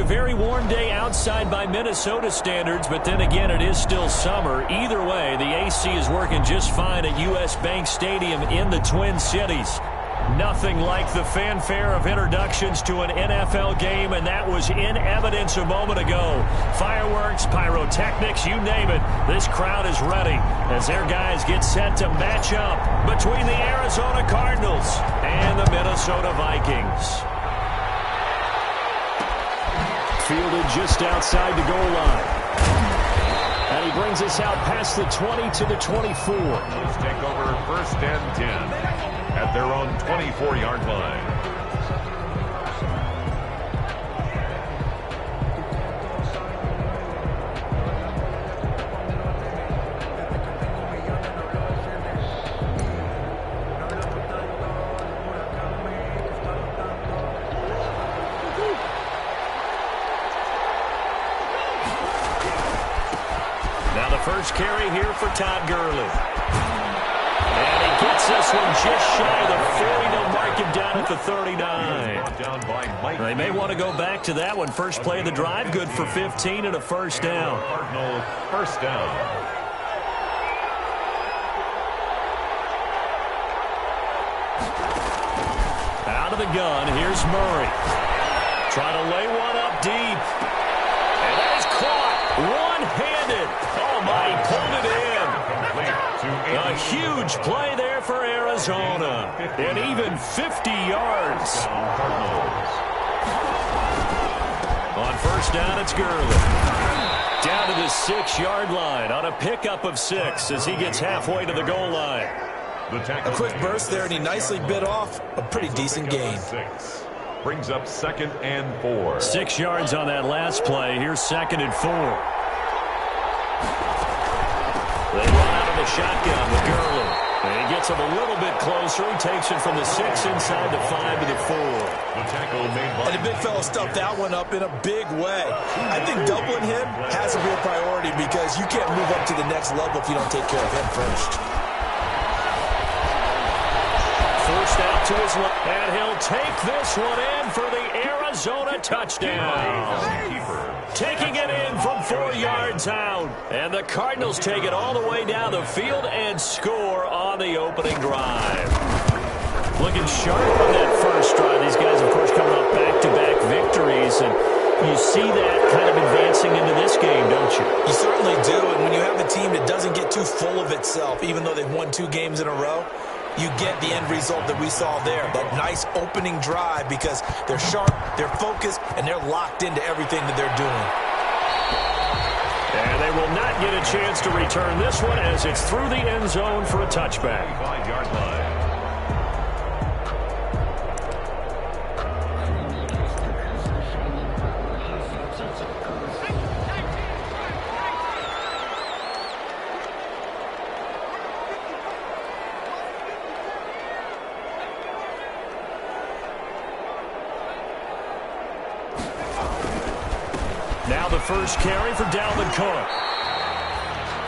a very warm day outside by Minnesota standards, but then again, it is still summer. Either way, the AC is working just fine at U.S. Bank Stadium in the Twin Cities. Nothing like the fanfare of introductions to an NFL game, and that was in evidence a moment ago. Fireworks, pyrotechnics, you name it. This crowd is ready as their guys get set to match up between the Arizona Cardinals and the Minnesota Vikings. Fielded just outside the goal line. And he brings us out past the 20 to the 24. Let's take over 1st and 10 at their own 24-yard line. First carry here for Todd Gurley. And he gets this one just shy of the 40. They'll mark him down at the 39. They may want to go back to that one. First play of the drive, good for 15 and a first down. Cardinals first down. Out of the gun, here's Murray. Trying to lay one up deep. And that is caught one-handed. Oh, my, he pulled it in. A huge play there for Arizona. And even 50 yards. On first down, it's Gurley. Down to the 6-yard line on a pickup of 6 as he gets halfway to the goal line. A quick burst there, and he nicely bit off a pretty decent gain. Brings up 2nd and 4. 6 yards on that last play. Here's 2nd and 4. They run out of the shotgun with Gurley. And he gets him a little bit closer. He takes it from the 6 inside the 5 to the 4. The tackle made by... And the big fella stuffed that one up in a big way. I think doubling him has a real priority because you can't move up to the next level if you don't take care of him first. Forced out to his left, and he'll take this one in for the Arizona touchdown. Taking it in from 4 yards out. And the Cardinals take it all the way down the field and score on the opening drive. Looking sharp on that first drive. These guys, of course, coming off back-to-back victories, and you see that kind of advancing into this game, don't you? You certainly do, and when you have a team that doesn't get too full of itself, even though they've won 2 games in a row, you get the end result that we saw there, that nice opening drive, because they're sharp, they're focused, and they're locked into everything that they're doing. And they will not get a chance to return this one as it's through the end zone for a touchback. 5-yard line. Now the first carry for Dalvin Cook.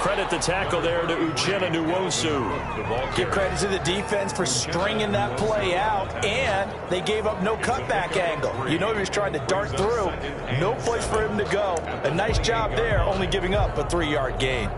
Credit the tackle there to Uchenna Nwosu. Give credit to the defense for stringing that play out, and they gave up no cutback angle. You know he was trying to dart through. No place for him to go. A nice job there, only giving up a 3-yard gain.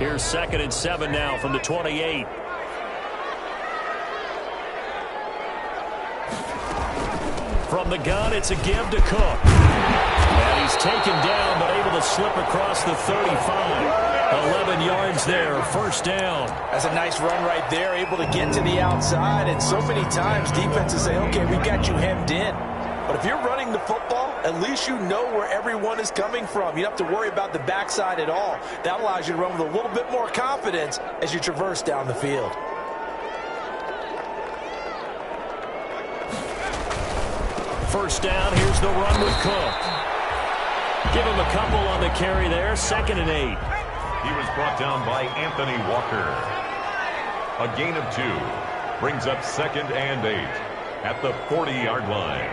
Here's 2nd and 7 now from the 28. From the gun, it's a give to Cook. And he's taken down, but able to slip across the 35. 11 yards there, first down. That's a nice run right there, able to get to the outside. And so many times defenses say, okay, we've got you hemmed in. But if you're running the football, at least you know where everyone is coming from. You don't have to worry about the backside at all. That allows you to run with a little bit more confidence as you traverse down the field. First down, here's the run with Cook. Give him a couple on the carry there, 2nd and 8. He was brought down by Anthony Walker. A gain of 2 brings up 2nd and 8 at the 40-yard line.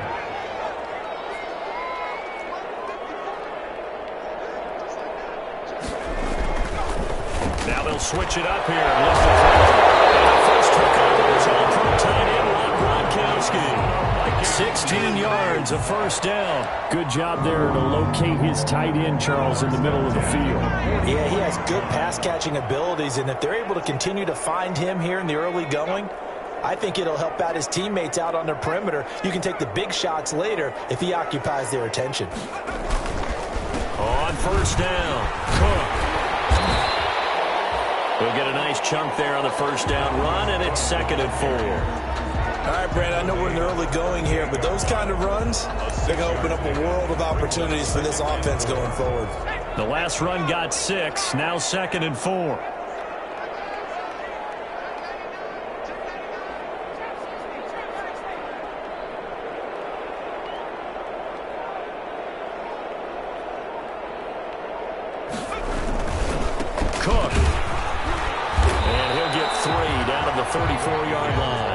Now they'll switch it up here. And first hook on goes on from tight end Gronkowski. 16 yards, a first down. Good job there to locate his tight end, Charles, in the middle of the field. Yeah, he has good pass-catching abilities, and if they're able to continue to find him here in the early going, I think it'll help out his teammates out on their perimeter. You can take the big shots later if he occupies their attention. On first down, Cook. We'll get a nice chunk there on the first down run, and it's 2nd and 4. All right, Brad, I know we're in the early going here, but those kind of runs, they're going to open up a world of opportunities for this offense going forward. The last run got 6, now 2nd and 4. Cook. And he'll get 3 down to the 34-yard line.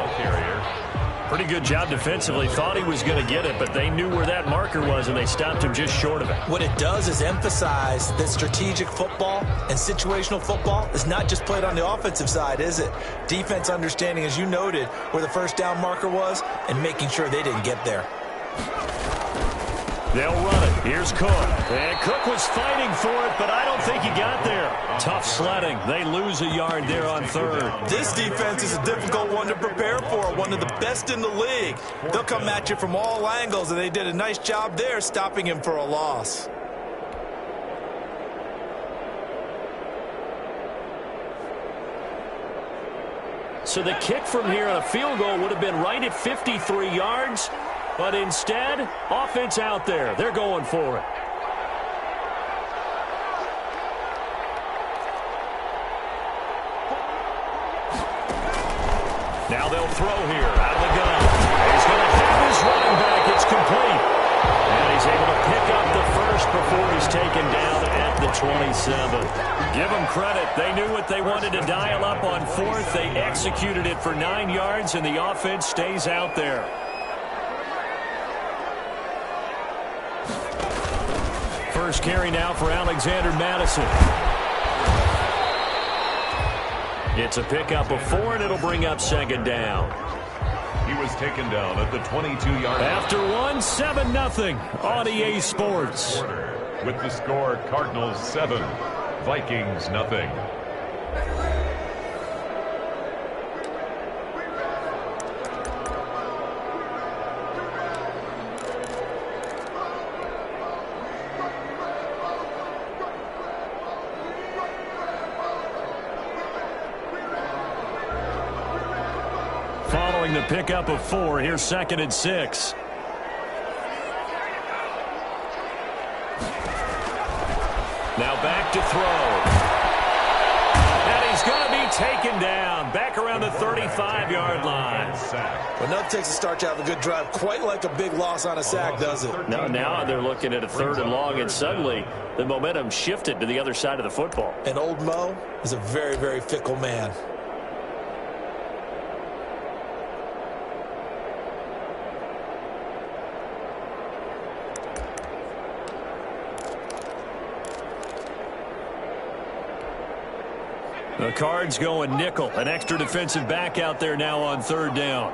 Pretty good job defensively. Thought he was going to get it, but they knew where that marker was, and they stopped him just short of it. What it does is emphasize that strategic football and situational football is not just played on the offensive side, is it? Defense understanding, as you noted, where the first down marker was and making sure they didn't get there. They'll run it. Here's Cook. And Cook was fighting for it, but I don't think he got there. Tough sledding. They lose a yard there on 3rd. This defense is a difficult one to prepare for, one of the best in the league. They'll come at you from all angles, and they did a nice job there stopping him for a loss. So the kick from here on a field goal would have been right at 53 yards. But instead, offense out there. They're going for it. Now they'll throw here out of the gun. He's going to have his running back. It's complete. And he's able to pick up the first before he's taken down at the 27. Give them credit. They knew what they wanted to dial up on 4th. They executed it for 9 yards, and the offense stays out there. First carry now for Alexander Madison. It's a pickup of 4, and it'll bring up 2nd down. He was taken down at the 22-yard line. After 7-0 on EA Sports. With the score, Cardinals 7, Vikings nothing. Following the pickup of 4, here's 2nd and 6. Now back to throw. And he's going to be taken down. Back around the 35-yard line. Well, nothing takes a start to have a good drive quite like a big loss on a sack, does it? Now they're looking at a 3rd and long, and suddenly the momentum shifted to the other side of the football. And old Mo is a very, very fickle man. The Cards going nickel. An extra defensive back out there now on 3rd down.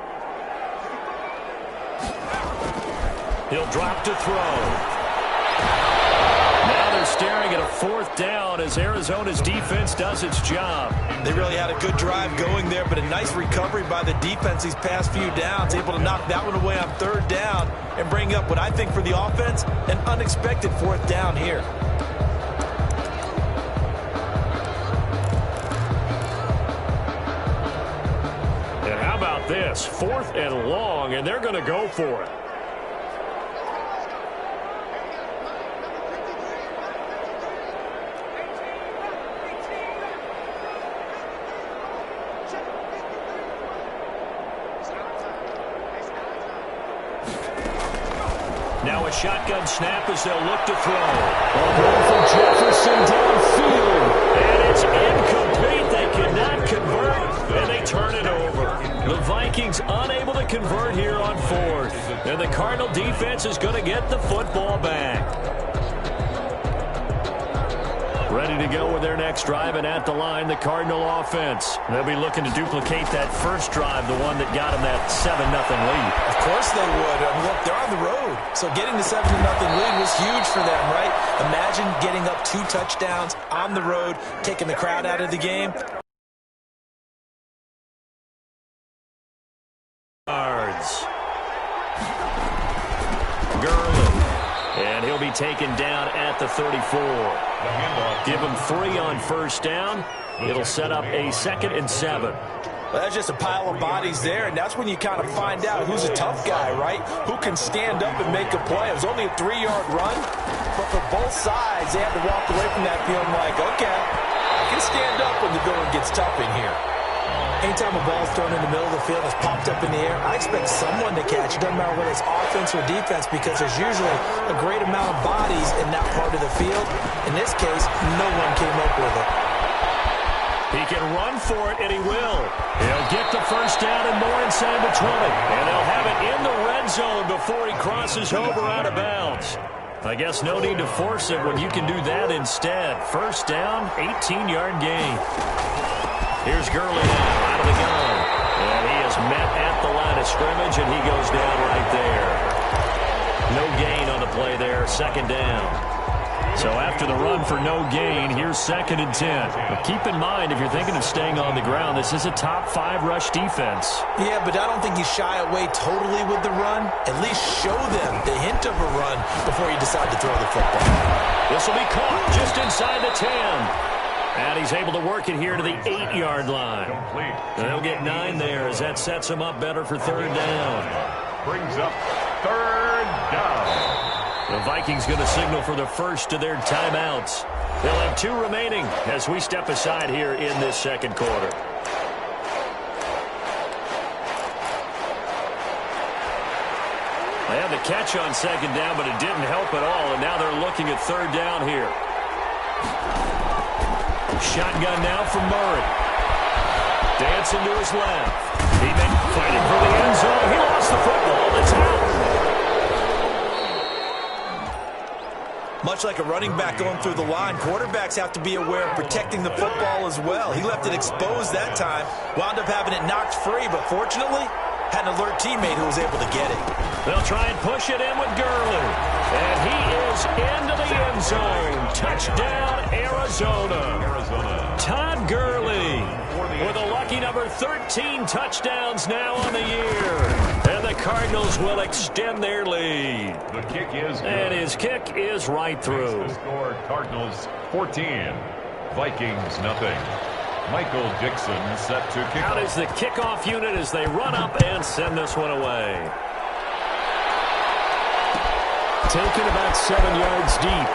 He'll drop to throw. Now they're staring at a 4th down as Arizona's defense does its job. They really had a good drive going there, but a nice recovery by the defense these past few downs, able to knock that one away on 3rd down and bring up what I think for the offense, an unexpected 4th down here. this? 4th and long, and they're going to go for it. Now a shotgun snap as they'll look to throw. Ball going for Jefferson downfield. And it's incomplete. They cannot convert, and they turn it over. The Vikings unable to convert here on 4th. And the Cardinal defense is going to get the football back. Ready to go with their next drive, and at the line, the Cardinal offense. They'll be looking to duplicate that first drive, the one that got them that 7-0 lead. Of course they would. Look, they're on the road, so getting the 7-0 lead was huge for them, right? Imagine getting up 2 touchdowns on the road, taking the crowd out of the game. Yards. Gurley. And he'll be taken down at the 34. Give him 3 on first down. It'll set up a 2nd and 7. Well, that's just a pile of bodies there, and that's when you kind of find out who's a tough guy, right? Who can stand up and make a play. It was only a 3-yard run, but for both sides, they had to walk away from that feeling like, okay, I can stand up when the going gets tough in here. Anytime a ball's thrown in the middle of the field, it's popped up in the air, I expect someone to catch it. Doesn't matter whether it's offense or defense, because there's usually a great amount of bodies in that part of the field. In this case, no one came up with it. He can run for it, and he will. He'll get the first down and more inside the 20. And they'll have it in the red zone before he crosses over out of bounds. I guess no need to force it when you can do that instead. First down, 18-yard gain. Here's Gurley now out of the gun. And he is met at the line of scrimmage, and he goes down right there. No gain on the play there, 2nd down. So after the run for no gain, here's 2nd and 10. But keep in mind, if you're thinking of staying on the ground, this is a top 5 rush defense. Yeah, but I don't think you shy away totally with the run. At least show them the hint of a run before you decide to throw the football. This will be caught just inside the 10. And he's able to work it here to the 8-yard line. And they'll get 9 there as that sets him up better for 3rd down. Brings up 3rd down. The Vikings going to signal for the first of their timeouts. They'll have 2 remaining as we step aside here in this 2nd quarter. They had the catch on 2nd down, but it didn't help at all, and now they're looking at 3rd down here. Shotgun now from Murray. Dancing to his left. He been fighting for the end zone. He lost the football. It's out. Much like a running back going through the line, quarterbacks have to be aware of protecting the football as well. He left it exposed that time, wound up having it knocked free, but fortunately, had an alert teammate who was able to get it. They'll try and push it in with Gurley. And he is into the end zone. Touchdown, Arizona. Todd Gurley with a lucky number 13 touchdowns now on the year. And the Cardinals will extend their lead. The kick is good. And his kick is right through. The score, Cardinals 14, Vikings nothing. Michael Dixon set to kick Out off. is the kickoff unit as they run up and send this one away. Taken about 7 yards deep.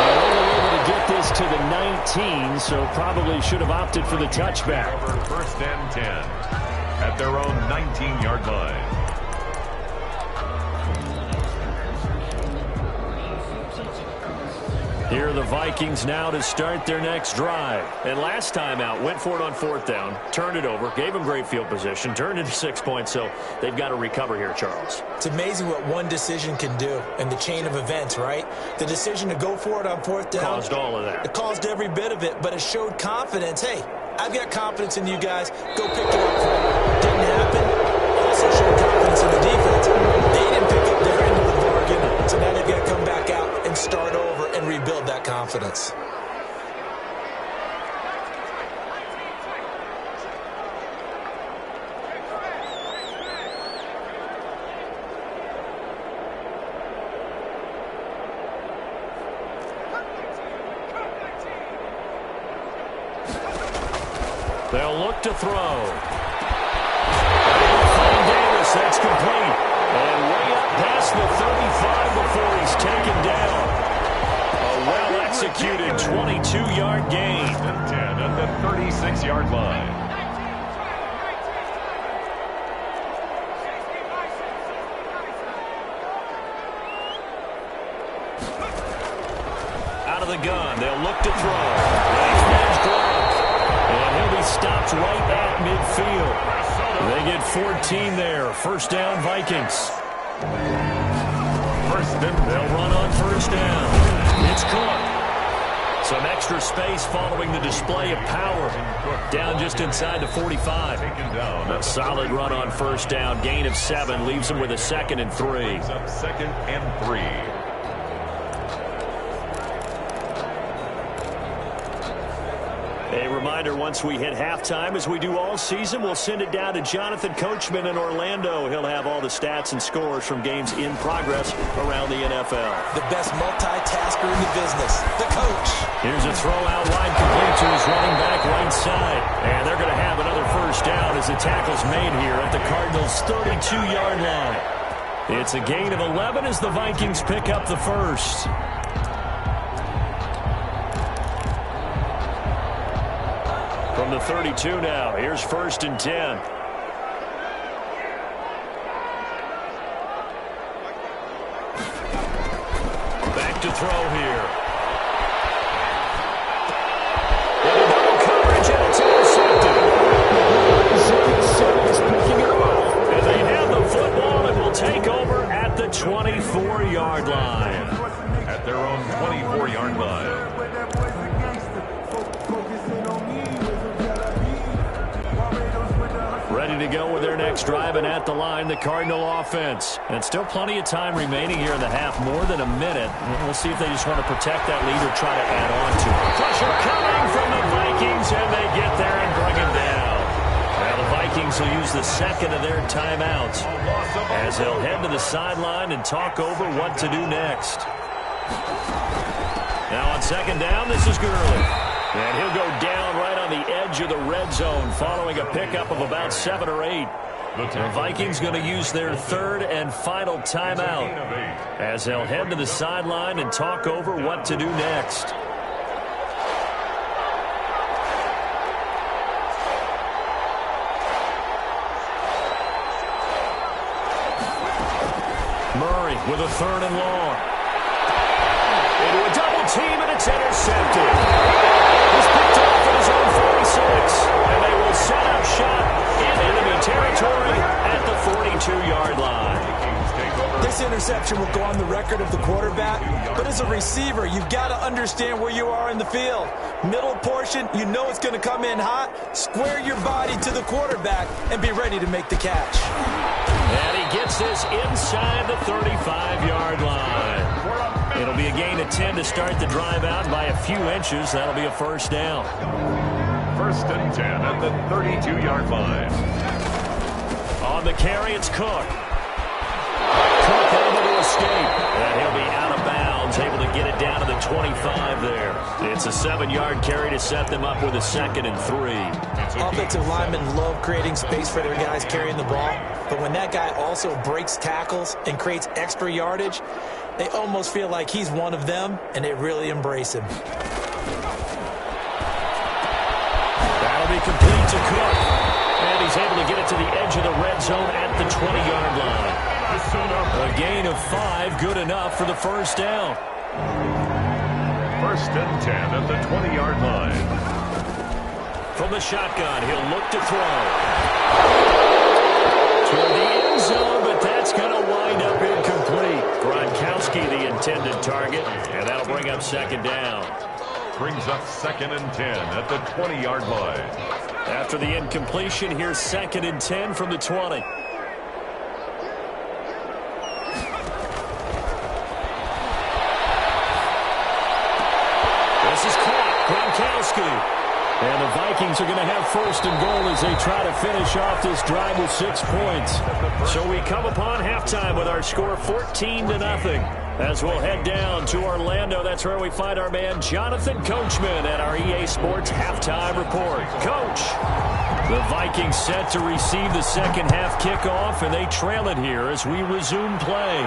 And only able to get this to the 19, so probably should have opted for the touchback. 1st and 10 at their own 19-yard line. Here are the Vikings now to start their next drive. And last time out, went for it on 4th down, turned it over, gave them great field position, turned into 6 points, so they've got to recover here, Charles. It's amazing what one decision can do in the chain of events, right? The decision to go for it on 4th down. Caused all of that. It caused every bit of it, but it showed confidence. Hey, I've got confidence in you guys. Go pick it up for me. Didn't happen. It also showed confidence in the defense. They didn't pick up their end of the bargain, so now they've got to come back out and start over and rebuild that confidence. They'll look to throw. complete. And way up past the 35 before he's taken down. A well-executed 22-yard gain. 10 at the 36-yard line. Out of the gun, they'll look to throw. Nice edge glove. And he'll be stopped right at midfield. They get 14 there. First down, Vikings. They'll run on first down. It's Cook. Some extra space following the display of power. Down just inside the 45. A solid run on first down. Gain of 7 leaves him with a 2nd and 3. Second and 3. A reminder, once we hit halftime, as we do all season, we'll send it down to Jonathan Coachman in Orlando. He'll have all the stats and scores from games in progress around the NFL. The best multitasker in the business, the coach. Here's a throw out wide complete to his running back right side. And they're going to have another first down as the tackle's made here at the Cardinals' 32-yard line. It's a gain of 11 as the Vikings pick up the first. From the 32 now, here's 1st and 10. Back to throw here. Double coverage, and it's intercepted. Picking it off. And they have the football and will take over at the 24-yard line. At their own 24-yard line. Ready to go with their next drive, and at the line, the Cardinal offense. And still plenty of time remaining here in the half, more than a minute. We'll see if they just want to protect that lead or try to add on to it. Pressure coming from the Vikings, and they get there and bring him down. Now the Vikings will use the 2nd of their timeouts as they'll head to the sideline and talk over what to do next. Now on 2nd down, this is Gurley. And he'll go down right on the edge of the red zone following a pickup of about 7 or 8. The Vikings going to use their 3rd and final timeout as they'll head to the sideline and talk over what to do next. Murray with a 3rd and long. Into a double team, and it's intercepted. He's picked off at his own 46, and they will set up shot in enemy territory at the 42-yard line. This interception will go on the record of the quarterback, but as a receiver, you've got to understand where you are in the field. Middle portion, you know it's going to come in hot. Square your body to the quarterback and be ready to make the catch. And he gets this inside the 35-yard line. It'll be a gain of 10 to start the drive out by a few inches. That'll be a first down. 1st and 10 at the 32-yard line. On the carry, it's Cook. Cook able to escape. And he'll be out of bounds, able to get it down to the 25 there. It's a 7-yard carry to set them up with a 2nd and 3. Offensive linemen love creating space for their guys carrying the ball. But when that guy also breaks tackles and creates extra yardage, they almost feel like he's one of them, and they really embrace him. That'll be complete to Cook. And he's able to get it to the edge of the red zone at the 20-yard line. A gain of 5, good enough for the first down. 1st and 10 at the 20-yard line. From the shotgun, he'll look to throw. Toward the end zone, but that's going to wind up incomplete. Gronkowski, the intended target, and that'll bring up 2nd down. Brings up 2nd and 10 at the 20-yard line. After the incompletion, here's 2nd and 10 from the 20. This is caught. Gronkowski. And the Vikings are going to have 1st and goal as they try to finish off this drive with 6 points. So we come upon halftime with our score 14-0. As we'll head down to Orlando, that's where we find our man Jonathan Coachman at our EA Sports Halftime Report. Coach. The Vikings set to receive the second half kickoff, and they trail it here as we resume play.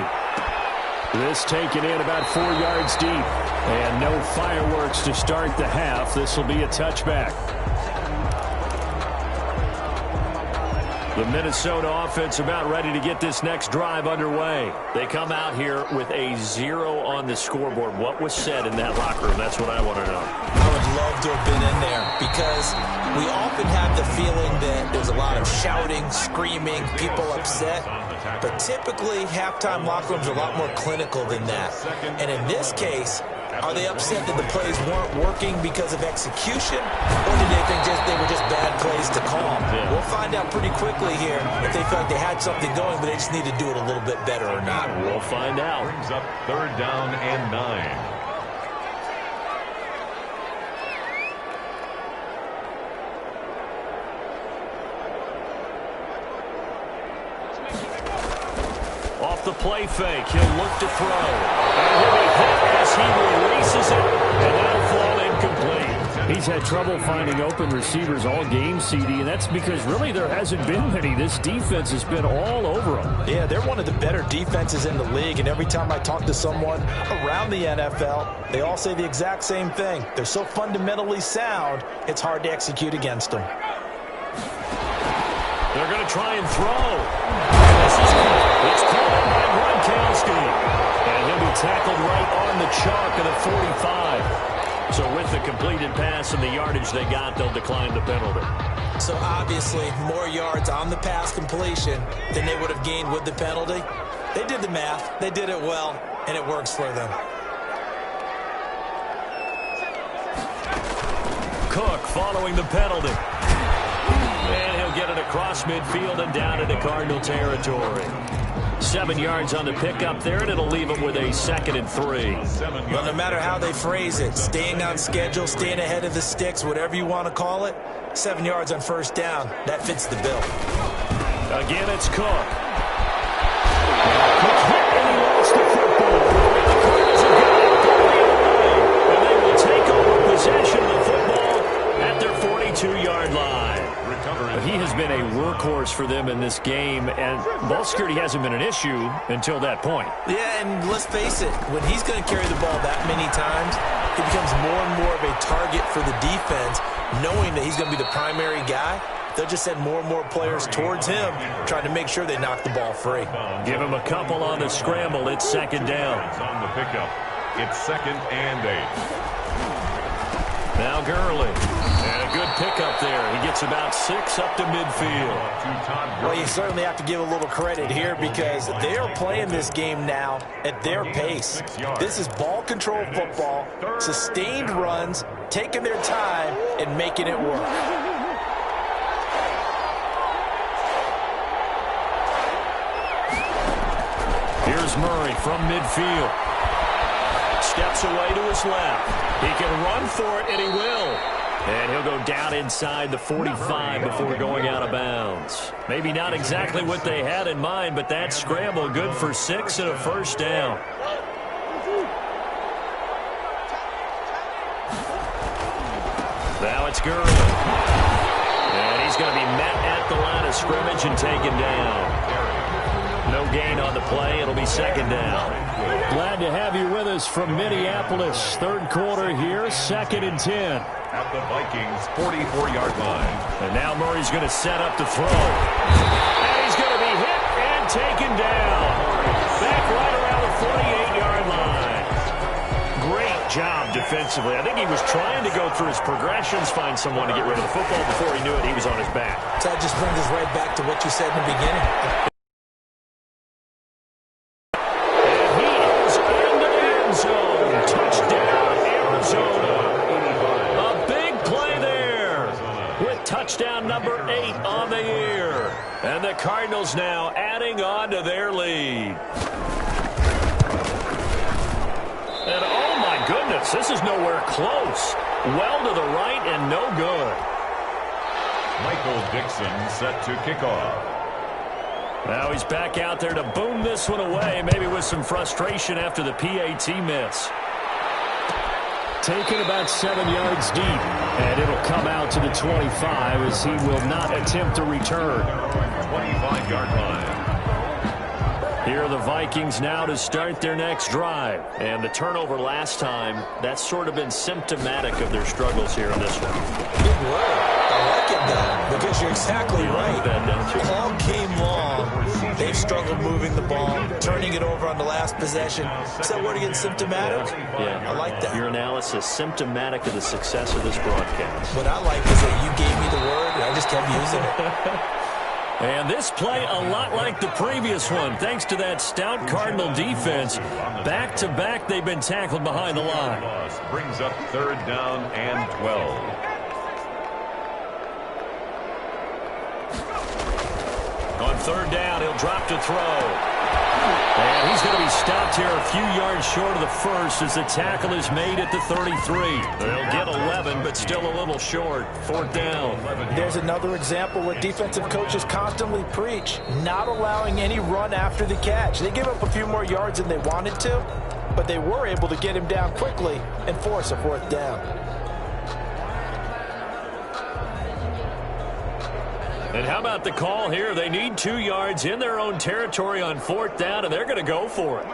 This taken in about 4 yards deep. And no fireworks to start the half. This will be a touchback. The Minnesota offense about ready to get this next drive underway. They come out here with a 0 on the scoreboard. What was said in that locker room? That's what I want to know. I would love to have been in there because we often have the feeling that there's a lot of shouting, screaming, people upset. But typically, halftime locker rooms are a lot more clinical than that. And in this case, are they upset that the plays weren't working because of execution, or did they think they were just bad plays to call? Yeah. We'll find out pretty quickly here if they feel like they had something going, but they just need to do it a little bit better or not. We'll find out. Brings up 3rd down and 9. Off the play fake, he'll look to throw. And he'll be hit as he releases it, and that'll fall incomplete. He's had trouble finding open receivers all game, CD, and that's because really there hasn't been many. This defense has been all over them. Yeah, they're one of the better defenses in the league, and every time I talk to someone around the NFL, they all say the exact same thing. They're so fundamentally sound, it's hard to execute against them. They're going to try and throw. It's caught in by Gronkowski. And he'll be tackled right on the chalk of the 45. So with the completed pass and the yardage they got, they'll decline the penalty. So obviously, more yards on the pass completion than they would have gained with the penalty. They did the math. They did it well, and it works for them. Cook following the penalty. And he'll get it across midfield and down into Cardinal territory. 7 yards on the pickup there, and it'll leave them with a 2nd and 3. Well, no matter how they phrase it, staying on schedule, staying ahead of the sticks, whatever you want to call it, 7 yards on 1st down, that fits the bill. Again, it's Cook. Cook hit and he lost the football. The Cardinals have got it 30 away, and they will take over possession of the football at their 42-yard line. He has been a workhorse for them in this game, and ball security hasn't been an issue until that point. Yeah, and let's face it, when he's going to carry the ball that many times, he becomes more and more of a target for the defense, knowing that he's going to be the primary guy. They'll just send more and more players towards him, trying to make sure they knock the ball free. Give him a couple on the scramble. It's 2nd down. On the pickup, it's 2nd and 8. Now Gurley. And a good pickup there. He gets about 6 up to midfield. Well, you certainly have to give a little credit here because they are playing this game now at their pace. This is ball control football, sustained runs, taking their time, and making it work. Here's Murray from midfield. Steps away to his left. He can run for it, and he will. And he'll go down inside the 45 before going out of bounds. Maybe not exactly what they had in mind, but that scramble good for 6 and a 1st down. Now it's Gurley. And he's going to be met at the line of scrimmage and taken down. No gain on the play. It'll be 2nd down. Glad to have you with us from Minneapolis. 3rd quarter here, 2nd and 10. At the Vikings' 44-yard line. And now Murray's going to set up to throw. And he's going to be hit and taken down. Back right around the 48-yard line. Great job defensively. I think he was trying to go through his progressions, find someone to get rid of the football. Before he knew it, he was on his back. So that just brings us right back to what you said in the beginning. Touchdown number 8 on the year. And the Cardinals now adding on to their lead. And oh my goodness, this is nowhere close. Well to the right and no good. Michael Dixon set to kick off. Now he's back out there to boom this one away, maybe with some frustration after the PAT miss. Taken about 7 yards deep, and it'll come out to the 25 as he will not attempt to return. 25-yard line. Here are the Vikings now to start their next drive. And the turnover last time, that's sort of been symptomatic of their struggles here in this one. Good word. I like it, though, because you're exactly right. Like that, don't you? All game long, they've struggled moving the ball, turning it over on the last possession. Is that word again, symptomatic? Yeah. I like that. Your analysis, symptomatic of the success of this broadcast. What I like is that you gave me the word, and I just kept using it. And this play a lot like the previous one, thanks to that stout Cardinal defense. Back-to-back, they've been tackled behind the line. Brings up 3rd down and 12. On 3rd down, he'll drop to throw. And he's going to be stopped here a few yards short of the first as the tackle is made at the 33. They'll get 11, but still a little short. 4th down. There's another example where defensive coaches constantly preach, not allowing any run after the catch. They give up a few more yards than they wanted to, but they were able to get him down quickly and force a 4th down. And how about the call here? They need 2 yards in their own territory on 4th down, and they're going to go for it.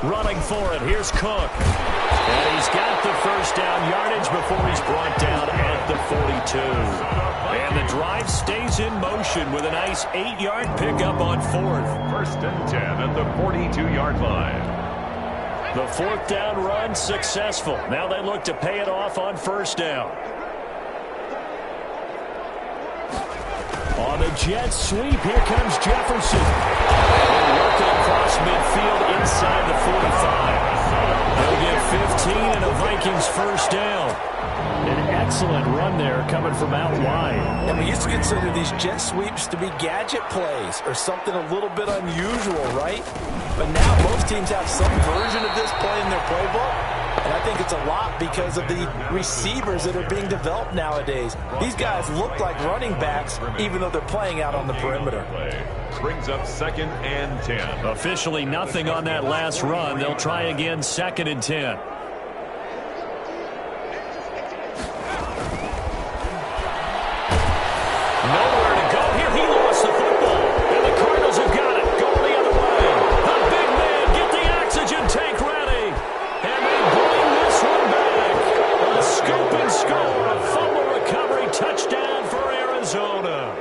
Running for it, here's Cook. And he's got the first down yardage before he's brought down at the 42. And the drive stays in motion with a nice 8-yard pickup on 4th. 1st and 10 at the 42-yard line. The 4th down run successful. Now they look to pay it off on 1st down. On the jet sweep, here comes Jefferson. Working across midfield inside the 45. They'll get 15 and a Vikings 1st down. An excellent run there coming from out wide. And we used to consider these jet sweeps to be gadget plays or something a little bit unusual, right? But now most teams have some version of this play in their playbook. And I think it's a lot because of the receivers that are being developed nowadays. These guys look like running backs even though they're playing out on the perimeter. Brings up 2nd and 10. Officially nothing on that last run. They'll try again 2nd and 10. Nowhere to go here. He lost the football. And the Cardinals have got it. Going the other way. The big man, get the oxygen tank ready. And they bring this one back. A scoop and score. A fumble recovery touchdown for Arizona.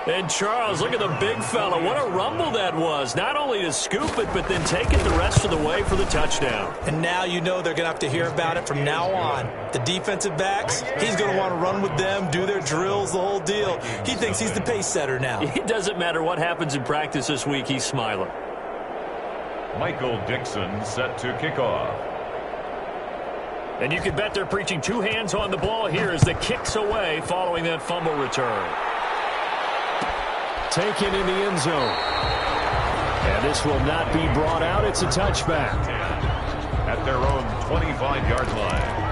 And Charles, look at the big fella. What a rumble that was. Not only to scoop it, but then take it the rest of the way for the touchdown. And now you know they're going to have to hear about it from now on. The defensive backs, he's going to want to run with them, do their drills, the whole deal. He thinks he's the pace setter now. It doesn't matter what happens in practice this week. He's smiling. Michael Dixon set to kick off. And you can bet they're preaching 2 hands on the ball here as the kick's away following that fumble return. Taken in the end zone. And this will not be brought out. It's a touchback. At their own 25-yard line.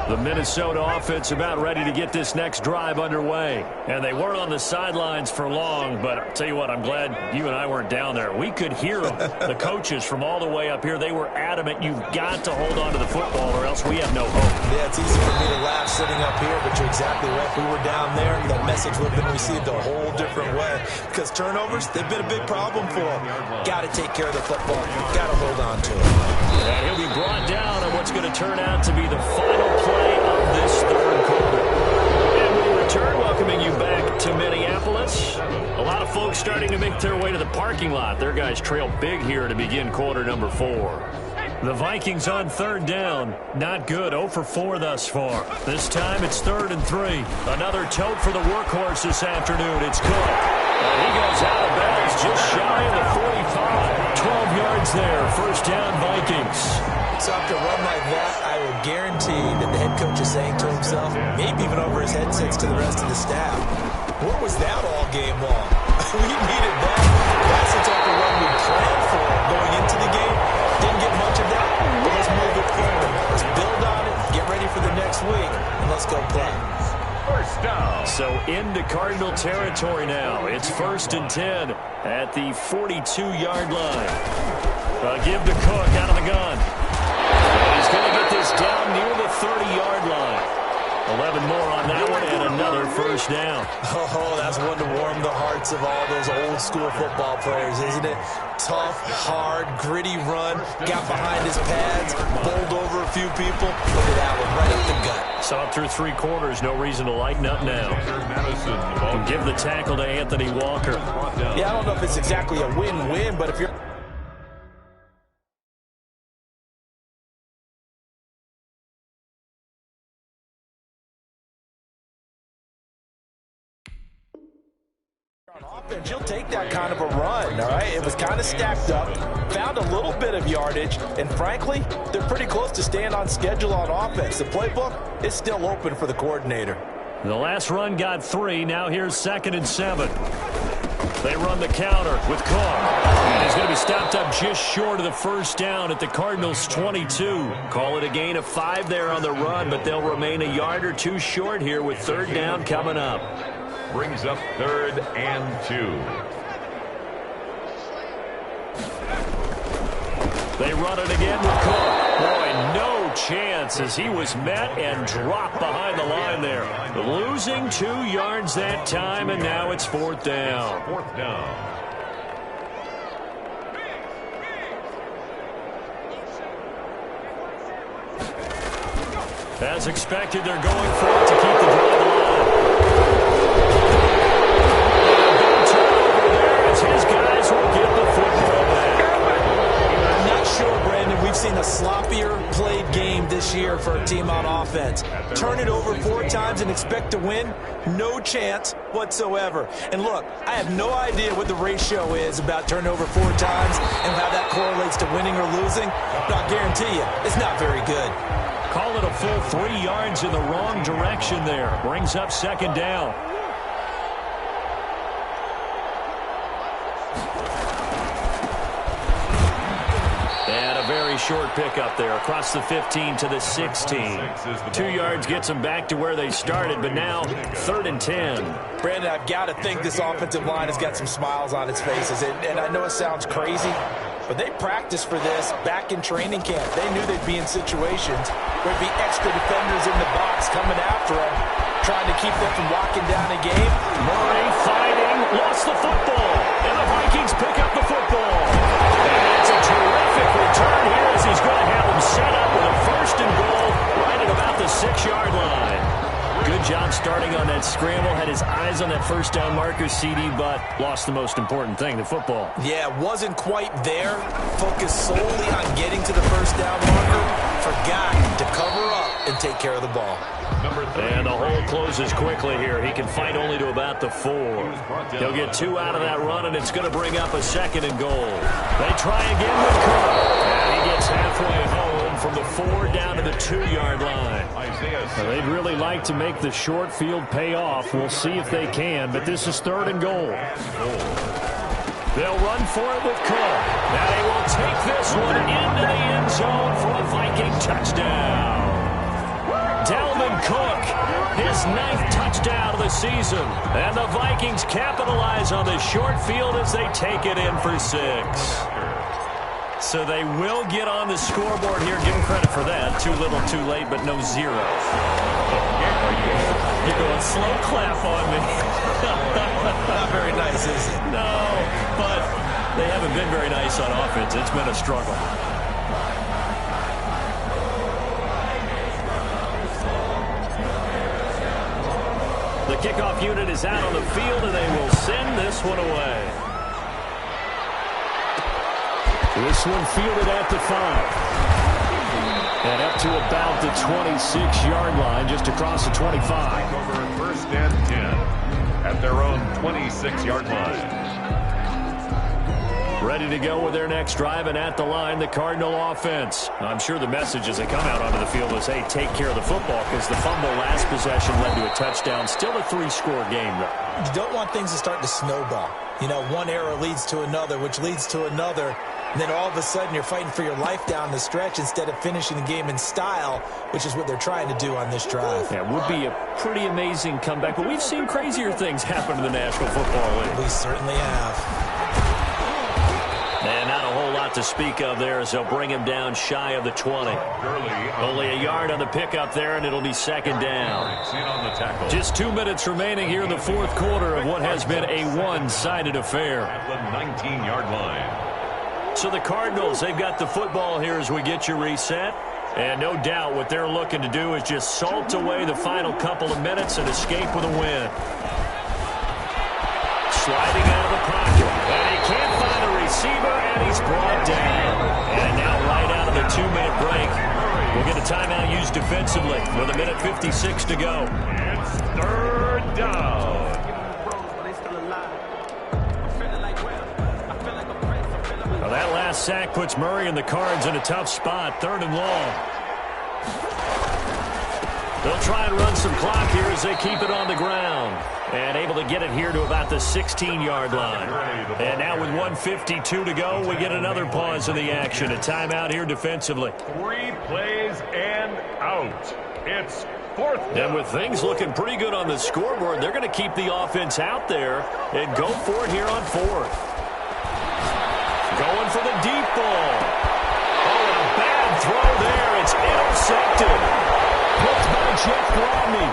The Minnesota offense about ready to get this next drive underway. And they weren't on the sidelines for long, but I'll tell you what, I'm glad you and I weren't down there. We could hear them. The coaches from all the way up here, they were adamant, you've got to hold on to the football or else we have no hope. Yeah, it's easy for me to laugh sitting up here, but you're exactly right. If we were down there, that message would have been received a whole different way. Because turnovers, they've been a big problem for them. Got to take care of the football. Got to hold on to it. And he'll be brought down on what's going to turn out to be the final play of this 3rd quarter. And we return, welcoming you back to Minneapolis. A lot of folks starting to make their way to the parking lot. Their guys trail big here to begin quarter number 4. The Vikings on 3rd down. Not good. 0 for 4 thus far. This time it's 3rd and 3. Another tote for the workhorse this afternoon. It's Cook. And he goes out of bounds just shy of the 45. 12 yards there. 1st down Vikings. So after a run like that, I will guarantee that the head coach is saying to himself, maybe even over his headsets to the rest of the staff, where was that all game long? We needed that. That's a go play. First down. So into Cardinal territory now. It's 1st and 10 at the 42-yard line. Give to Cook out of the gun. And he's going to get this down near the 30-yard line. 11 more on that one and another first down. Oh, that's one to warm the hearts of all those old-school football players, isn't it? Tough, hard, gritty run. Got behind his pads, bowled over a few people. Look at that one, right up the gut. Saw it through 3 quarters. No reason to lighten up now. And give the tackle to Anthony Walker. Yeah, I don't know if it's exactly a win-win, but if you're... offense, you'll take that kind of a run, all right? It was kind of stacked up, found a little bit of yardage, and frankly, they're pretty close to staying on schedule on offense. The playbook is still open for the coordinator. The last run got 3. Now here's 2nd and 7. They run the counter with Cook. And he's going to be stopped up just short of the first down at the Cardinals' 22. Call it a gain of 5 there on the run, but they'll remain a yard or 2 short here with 3rd down coming up. Brings up 3rd and 2. They run it again with Cook. Boy, no chance as he was met and dropped behind the line there. Losing 2 yards that time, and now it's 4th down. 4th down. As expected, they're going for it to keep the drive alive. His guys will get the football back. I'm not sure, Brandon, we've seen a sloppier played game this year for a team on offense. Turn it over 4 times and expect to win? No chance whatsoever. And look, I have no idea what the ratio is about turning over 4 times and how that correlates to winning or losing. But I guarantee you, it's not very good. Call it a full 3 yards in the wrong direction there. Brings up 2nd down. Very short pickup there across the 15 to the 16. 2 yards gets them back to where they started, but now 3rd and 10. Brandon, I've got to think this offensive line has got some smiles on its faces. And I know it sounds crazy, but they practiced for this back in training camp. They knew they'd be in situations where there'd be extra defenders in the box coming after them, trying to keep them from walking down a game. Murray fighting, lost the football, and the Vikings pick up the football. It's a terrific return here as he's going to have them set up with a 1st and goal right at about the 6-yard line. Good job starting on that scramble. Had his eyes on that first down marker, CD, but lost the most important thing, the football. Yeah, wasn't quite there. Focused solely on getting to the first down marker. Forgot to cover up and take care of the ball. And the hole closes quickly here. He can fight only to about the 4. He'll get 2 out of that run, and it's going to bring up a 2nd and goal. They try again with Cook. And he gets halfway home from the 4 down to the 2-yard line. They'd really like to make the short field pay off. We'll see if they can, but this is 3rd and goal. They'll run for it with Cook. Now they will take this one into the end zone for a Viking touchdown. Dalvin Cook, his 9th touchdown of the season. And the Vikings capitalize on the short field as they take it in for 6. So they will get on the scoreboard here. Give them credit for that. Too little, too late, but no 0. You're going slow clap on me. Not very nice, is it? No, but they haven't been very nice on offense. It's been a struggle. The kickoff unit is out on the field, and they will send this one away. This one fielded at the 5. And up to about the 26-yard line, just across the 25. Over 1st and 10 at their own 26-yard line. Ready to go with their next drive, and at the line, the Cardinal offense. I'm sure the message as they come out onto the field is, hey, take care of the football, because the fumble last possession led to a touchdown. Still a 3-score game, though. You don't want things to start to snowball. You know, one error leads to another, which leads to another. And then all of a sudden you're fighting for your life down the stretch instead of finishing the game in style, which is what they're trying to do on this drive. Yeah, it would be a pretty amazing comeback, but we've seen crazier things happen in the National Football League. We certainly have. And not a whole lot to speak of there as they'll bring him down shy of the 20. Only a yard on the pickup there, and it'll be second down. Just 2 minutes remaining here in the fourth quarter of what has been a one-sided affair. At the 19-yard line. So the Cardinals, they've got the football here as we get you reset. And no doubt what they're looking to do is just salt away the final couple of minutes and escape with a win. Sliding out of the pocket. And he can't find a receiver, and he's brought down. And now right out of the 2-minute break, we'll get a timeout used defensively with 1:56 to go. It's third down. Well, that last sack puts Murray and the Cards in a tough spot, 3rd and long. They'll try and run some clock here as they keep it on the ground. And able to get it here to about the 16-yard line. And now with 1:52 to go, we get another pause in the action. A timeout here defensively. 3 plays and out. It's fourth down. And with things looking pretty good on the scoreboard, they're going to keep the offense out there and go for it here on 4th. Going for the deep ball. Oh, and a bad throw there. It's intercepted. Picked by Jeff Gladney.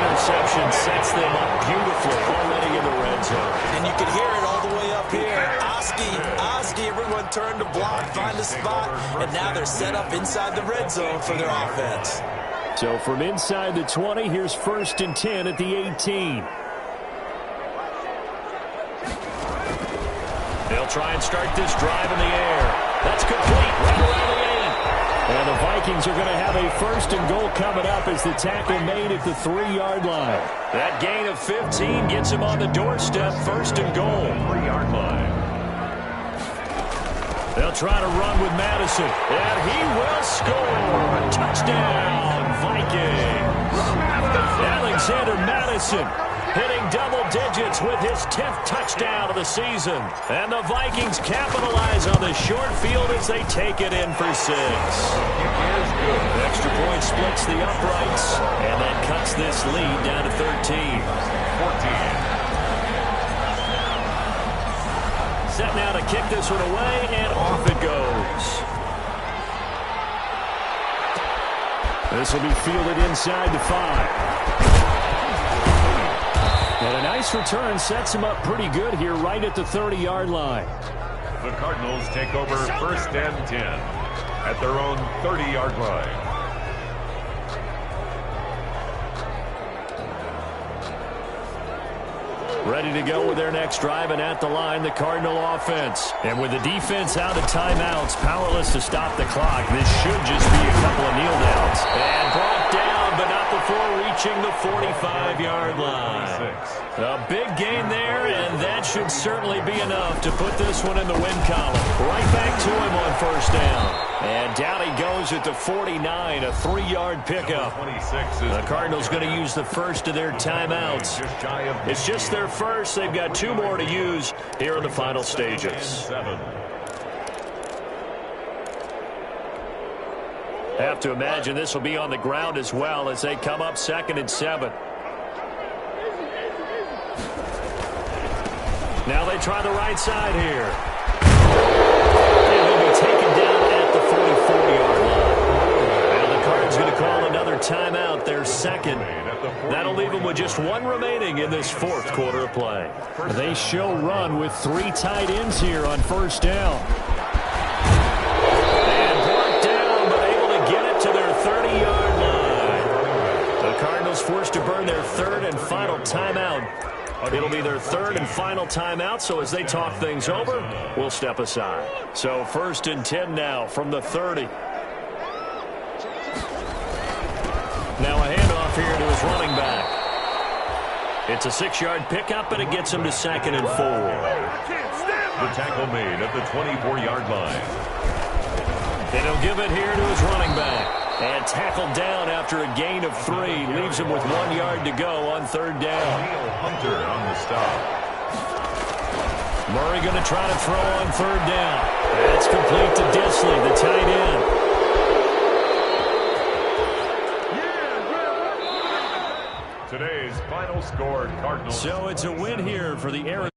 Interception sets them up beautifully already in the red zone. And you can hear it all the way up here. Oski, everyone turned to block, find a spot, and now they're set up inside the red zone for their offense. So from inside the 20, here's 1st and 10 at the 18. They'll try and start this drive in the air. That's complete right around the 8. And the Vikings are going to have a 1st and goal coming up as the tackle made at the 3-yard line. That gain of 15 gets him on the doorstep, 1st and goal. 3-yard line. They'll try to run with Madison. And he will score. Touchdown, Vikings. Alexander Madison hitting double digits with his 10th touchdown of the season. And the Vikings capitalize on the short field as they take it in for 6. Extra point splits the uprights, and that cuts this lead down to 13. 14. Set now to kick this one away, and off it goes. This will be fielded inside the 5. And a nice return sets him up pretty good here right at the 30-yard line. The Cardinals take over 1st and 10 at their own 30-yard line. Ready to go with their next drive, and at the line, the Cardinal offense. And with the defense out of timeouts, powerless to stop the clock, this should just be a couple of kneel downs. And brought down, but not before reaching the 45-yard line. A big gain there, and that should certainly be enough to put this one in the win column. Right back to him on 1st down. And down he goes at the 49, a 3-yard pickup. The Cardinals going to use the first of their timeouts. It's just their first. They've got 2 more to use here in the final stages. Have to imagine this will be on the ground as well as they come up 2nd and 7. Now they try the right side here. And he'll be taken down at the 44-yard line. And the Cards going to call another timeout, their 2nd. That'll leave them with just 1 remaining in this 4th quarter of play. They show run with 3 tight ends here on 1st down. And brought down, but able to get it to their 30-yard line. The Cardinals forced to burn their 3rd and final timeout. It'll be their 3rd and final timeout, so as they talk things over, we'll step aside. So 1st and 10 now from the 30. Now a handoff here to his running back. It's a 6-yard pickup, and it gets him to 2nd and 4. The tackle made at the 24-yard line. And he'll give it here to his running back. And tackled down after a gain of 3. Leaves him with 1 yard to go on 3rd down. Hunter on the stop. Murray going to try to throw on third down. That's complete to Disley, the tight end. Today's final score, Cardinals. So it's a win here for the Arizona.